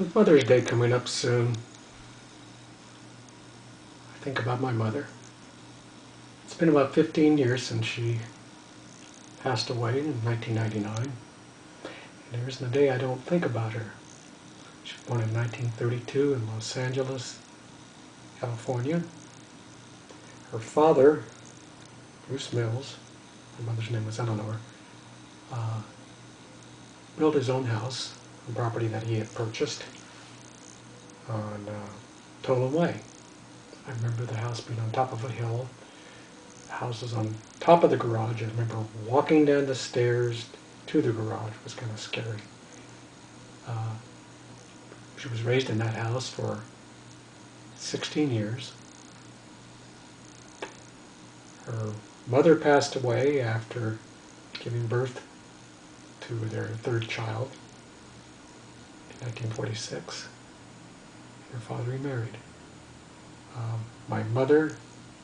With Mother's Day coming up soon, I think about my mother. It's been about 15 years since she passed away in 1999. And there isn't a day I don't think about her. She was born in 1932 in Los Angeles, California. Her father, Bruce Mills, my mother's name was Eleanor, uh, built his own house on property that he had purchased on Tolan Way. I remember the house being on top of a hill. The house was on top of the garage. I remember walking down the stairs to the garage. It was kind of scary. She was raised in that house for 16 years. Her mother passed away after giving birth to their third child in 1946. Her father remarried. My mother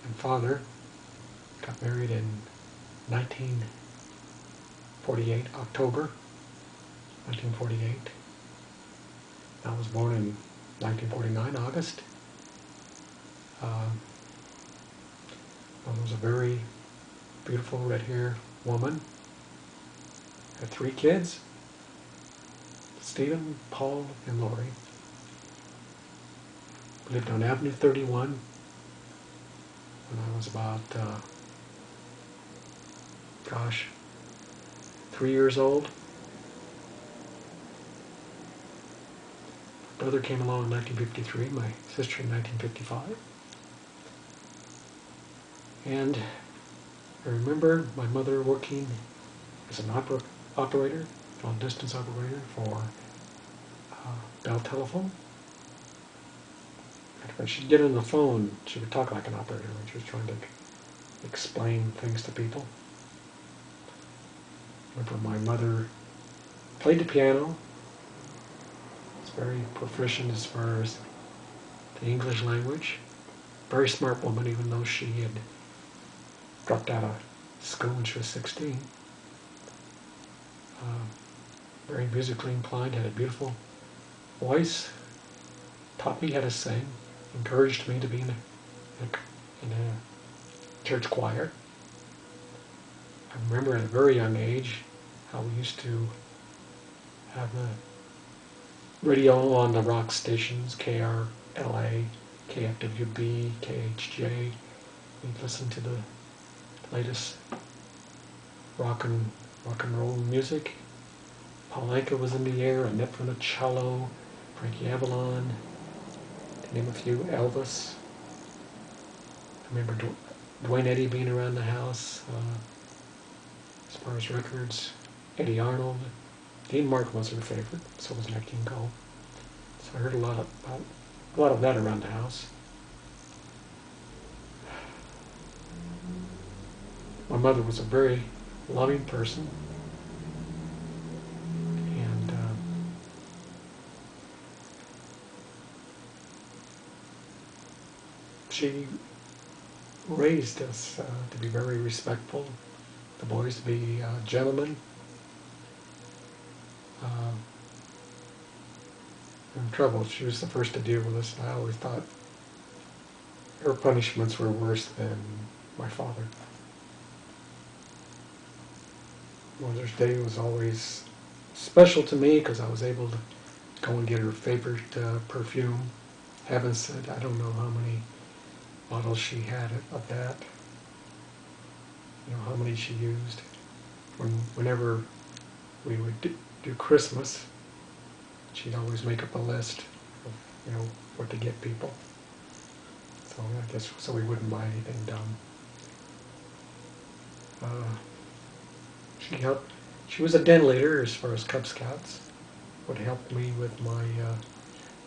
and father got married in 1948, October 1948. I was born in 1949, August. Mom was a very beautiful red-haired woman. Had 3 kids, Stephen, Paul, and Lori. We lived on Avenue 31 when I was about, 3 years old. My brother came along in 1953, my sister in 1955. And I remember my mother working as an operator, long-distance operator for Bell Telephone. And when she'd get on the phone, she would talk like an operator when she was trying to explain things to people. I remember my mother played the piano. Was very proficient as far as the English language. Very smart woman, even though she had dropped out of school when she was 16. Very musically inclined, had a beautiful voice, taught me how to sing, encouraged me to be in a church choir. I remember at a very young age how we used to have the radio on the rock stations, KRLA, KFWB, KHJ. We'd listen to the latest rock and roll music. Paul Anka was in the air, Annette Funicello, Frankie Avalon, to name a few, Elvis. I remember Dwayne Eddy being around the house. As far as records, Eddie Arnold. Dean Martin was her favorite, so was Nat King Cole. So I heard a lot of that around the house. My mother was a very loving person, and she raised us to be very respectful, the boys to be gentlemen. In trouble, she was the first to deal with us, and I always thought her punishments were worse than my father. Mother's Day was always special to me because I was able to go and get her favorite perfume. Heaven said, I don't know how many bottles she had of that. You know, how many she used. Whenever we would do Christmas, she'd always make up a list of, what to get people. So I guess so we wouldn't buy anything dumb. She was a den leader as far as Cub Scouts. Would help me with my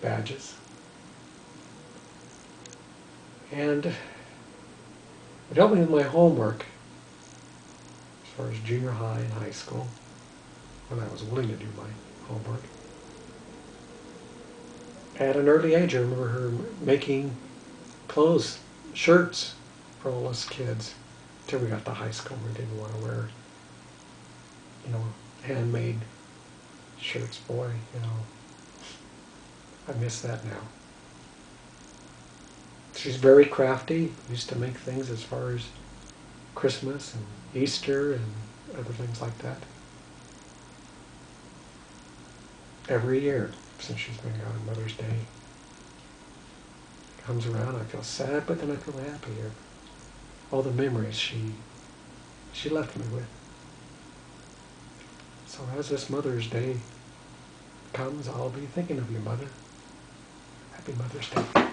badges. And would help me with my homework as far as junior high and high school, when I was willing to do my homework. At an early age, I remember her making clothes, shirts for all us kids. Until we got to high school, we didn't want to wear, handmade shirts. Boy, I miss that now. She's very crafty, used to make things as far as Christmas and Easter and other things like that. Every year since she's been gone, Mother's Day comes around, I feel sad, but then I feel happier. All the memories she left me with. So as this Mother's Day comes, I'll be thinking of you, Mother. Happy Mother's Day.